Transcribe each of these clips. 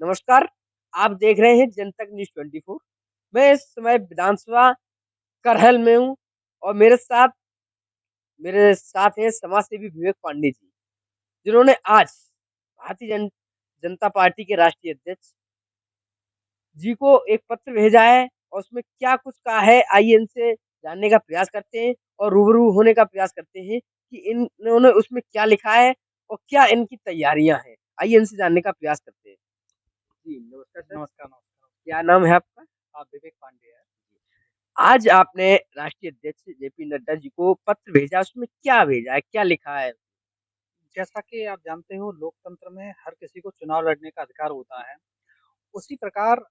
नमस्कार, आप देख रहे हैं जनतक न्यूज़ 24। मैं इस समय विधानसभा करहल में हूँ और मेरे साथ हैं समाज सेवी विवेक पांडे जी, जिन्होंने आज जनता पार्टी के राष्ट्रीय अध्यक्ष जी को एक पत्र भेजा है और उसमें क्या कुछ कहा है, आइए इनसे जानने का प्रयास करते हैं और रूबरू होने का प्रयास करते हैं कि इन्होंने उसमें क्या लिखा है और क्या इनकी तैयारियाँ हैं। आइए इनसे जानने का प्रयास करते हैं। जी, नमस्कार सर। नमस्कार, नमस्कार। क्या नाम है आपका? विवेक पांडे है। आज आपने राष्ट्रीय अध्यक्ष जेपी नड्डा जी को पत्र भेजा, उसमें क्या भेजा है? क्या लिखा है? जैसा कि आप जानते हो लोकतंत्र में हर किसी को चुनाव लड़ने का अधिकार होता है। उसी प्रकार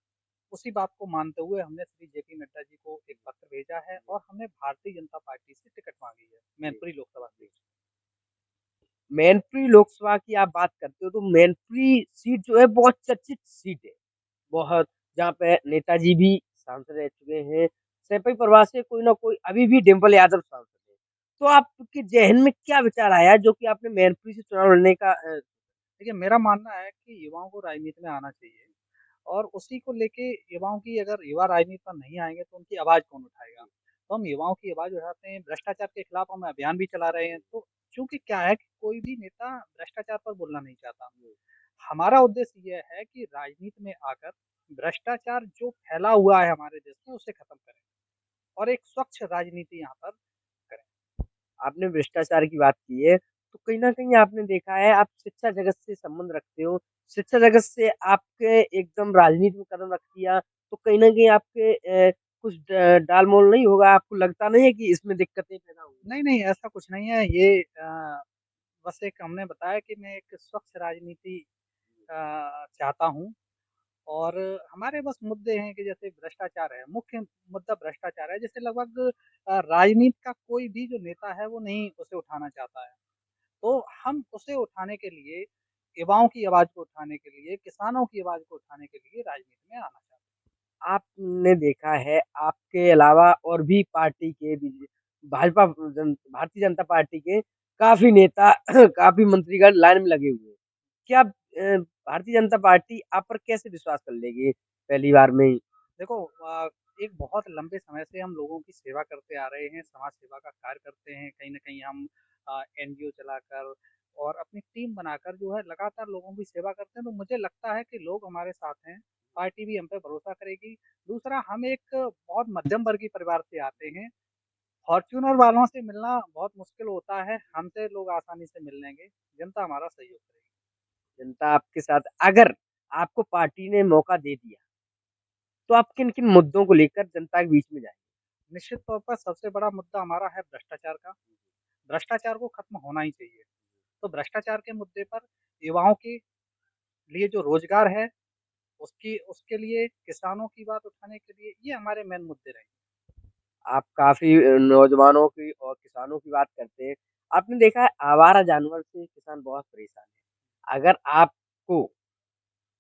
उसी बात को मानते हुए हमने श्री जेपी नड्डा जी को एक पत्र भेजा है और हमने भारतीय जनता पार्टी से टिकट माँगी है, जी, मैनपुरी लोकसभा जी। सीट। मैनपुरी लोकसभा की आप बात करते हो तो मैनपुरी सीट जो है बहुत चर्चित सीट है। बहुत जहाँ पे नेताजी भी सांसद रह चुके हैं। सैपई परिवार से कोई ना कोई अभी भी डिंपल यादव सांसद है। तो आपके ज़हन में क्या विचार आया जो कि आपने मैनपुरी से चुनाव लड़ने का देखिए, मेरा मानना है कि युवाओं को राजनीति में आना चाहिए और उसी को लेके युवाओं की अगर युवा राजनीति में नहीं आएँगे तो उनकी आवाज़ कौन उठाएगा? तो हम युवाओं की आवाज़ उठाते हैं, भ्रष्टाचार के खिलाफ हम अभियान भी चला रहे हैं। तो चूँकि क्या है कि कोई भी नेता भ्रष्टाचार पर बोलना नहीं चाहता। हमारा उद्देश्य ये है कि राजनीति में आकर भ्रष्टाचार जो फैला हुआ है हमारे देश में उसे खत्म करें और एक स्वच्छ राजनीति यहाँ पर करें। आपने भ्रष्टाचार की बात की है, तो कहीं न कहीं आपने देखा है आप शिक्षा जगत से संबंध रखते हो। शिक्षा जगत से आपके एकदम राजनीति में कदम रख दिया, तो कहीं न कहीं आपके कुछ डाल-मोल नहीं होगा, आपको लगता नहीं है कि इसमें दिक्कतें पैदा होंगी? नहीं, नहीं ऐसा कुछ नहीं है। ये बस एक हमने बताया कि मैं एक स्वच्छ राजनीति चाहता हूँ और हमारे बस मुद्दे हैं कि जैसे भ्रष्टाचार है, मुख्य मुद्दा भ्रष्टाचार है। जैसे लगभग राजनीति का कोई भी जो नेता है वो नहीं उसे उठाना चाहता है। तो हम उसे उठाने के लिए, युवाओं की आवाज़ को उठाने के लिए, किसानों की आवाज़ को उठाने के लिए राजनीति में आना चाहते हैं। आपने देखा है आपके अलावा और भी पार्टी के भारतीय जनता पार्टी के काफ़ी नेता काफ़ी मंत्रीगण लाइन में लगे हुए हैं। क्या भारतीय जनता पार्टी आप पर कैसे विश्वास कर लेगी पहली बार में ही? देखो एक बहुत लंबे समय से हम लोगों की सेवा करते आ रहे हैं, समाज सेवा का कार्य करते हैं। कहीं न कहीं हम एनजीओ चलाकर और अपनी टीम बनाकर जो है लगातार लोगों की सेवा करते हैं, तो मुझे लगता है कि लोग हमारे साथ हैं, पार्टी भी हम पे भरोसा करेगी। दूसरा हम एक बहुत मध्यम वर्गीय परिवार से आते हैं, फॉर्च्यूनर वालों से मिलना बहुत मुश्किल होता है, हमसे लोग आसानी से मिल लेंगे, जनता हमारा सहयोग करेगी। जनता आपके साथ अगर आपको पार्टी ने मौका दे दिया, तो आप किन-किन मुद्दों को लेकर जनता के बीच में जाएँगे? निश्चित तौर पर सबसे बड़ा मुद्दा हमारा है भ्रष्टाचार का, भ्रष्टाचार को खत्म होना ही चाहिए। तो भ्रष्टाचार के मुद्दे पर युवाओं के लिए जो रोज़गार है, उसकी उसके लिए किसानों की बात उठाने के लिए, ये हमारे मेन मुद्दे रहेंगे। आप काफ़ी नौजवानों की और किसानों की बात करते हैं। आपने देखा है आवारा जानवर से किसान बहुत परेशान है। अगर आपको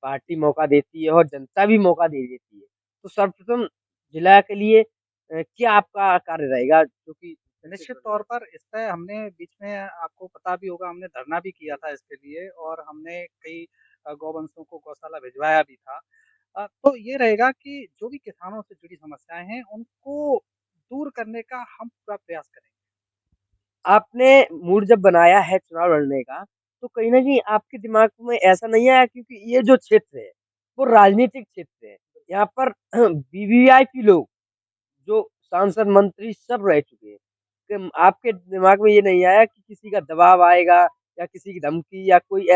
पार्टी मौका देती है और जनता भी मौका दे देती है, तो सर्वप्रथम जिला के लिए क्या आपका कार्य रहेगा? जो कि सबसे निश्चित बड़ा तौर पर इस पे हमने बीच में आपको पता भी होगा हमने धरना भी किया था इसके लिए और हमने कई गौवंशों को गौशाला भिजवाया भी था। तो ये रहेगा कि जो भी किसानों से जुड़ी समस्याएँ हैं, उनको दूर करने का हम पूरा प्रयास करेंगे। आपने मूड जब बनाया है चुनाव लड़ने का, तो कहीं न कहीं आपके दिमाग में ऐसा नहीं आया क्योंकि ये जो क्षेत्र है, वो राजनीतिक क्षेत्र है। यहाँ पर वीवीआईपी लोग जो सांसद, मंत्री सब रह चुके हैं। आपके दिमाग में ये नहीं आया कि किसी का दबाव आएगा या किसी की धमकी या कोई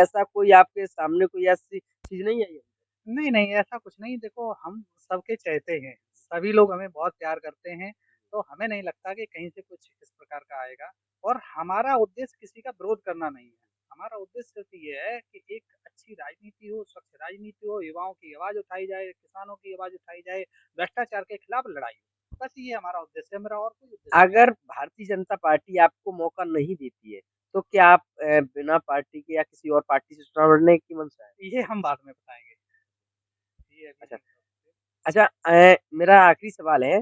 आपके सामने कोई ऐसी चीज़ नहीं आई है? नहीं, नहीं, ऐसा कुछ नहीं। देखो, हम सबके चहेते हैं, सभी लोग हमें बहुत प्यार करते हैं, तो हमें नहीं लगता कि कहीं से कुछ इस प्रकार का आएगा और हमारा उद्देश्य किसी का विरोध करना नहीं है। हमारा उद्देश्य सिर्फ़ ये है कि एक अच्छी राजनीति हो, स्वच्छ राजनीति हो, युवाओं की आवाज़ उठाई जाए, किसानों की आवाज़ उठाई जाए, भ्रष्टाचार के खिलाफ लड़ाई हो। बस ये हमारा उद्देश्य है, मेरा और कोई उद्देश्य नहीं अगर भारतीय जनता पार्टी आपको मौका नहीं देती है, तो क्या आप बिना पार्टी के या किसी और पार्टी से चुनाव लड़ने की मंशा है? है। ये हम बाद में बताएँगे, ये अभी अच्छा। नहीं बता सकते। अच्छा मेरा आखिरी सवाल है,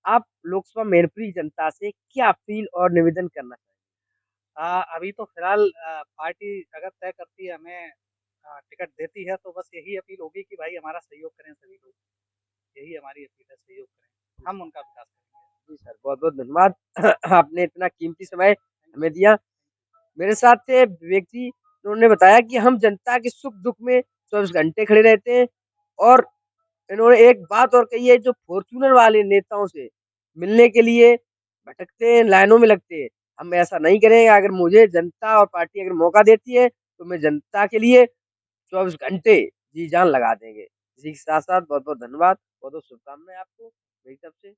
आप लोकसभा मैनपुरी जनता से क्या अपील और निवेदन करना चाहेंगे? अभी तो फ़िलहाल पार्टी अगर तय करती है हमें टिकट देती है तो बस यही अपील होगी कि भाई हमारा सहयोग करें सभी लोग। यही हमारी अपील है, सहयोग करें। हम उनका विकास करेंगे। जी सर, बहुत-बहुत धन्यवाद। आपने इतना कीमती समय हमें दिया। मेरे साथ थे विवेक जी, उन्होंने बताया कि हम जनता के सुख-दुःख में 24 घंटे खड़े रहते हैं और इन्होंने एक बात और कही है जो फॉर्च्यूनर वाले नेताओं से मिलने के लिए भटकते हैं, लाइनों में लगते हैं। हम ऐसा नहीं करेंगे, अगर मुझे जनता और पार्टी अगर मौका देती है, तो मैं जनता के लिए 24 घंटे जी-जान लगा देंगे। इसी के साथ-साथ बहुत-बहुत धन्यवाद, बहुत-बहुत शुभकामनाएँ आपको मेरी तरफ से।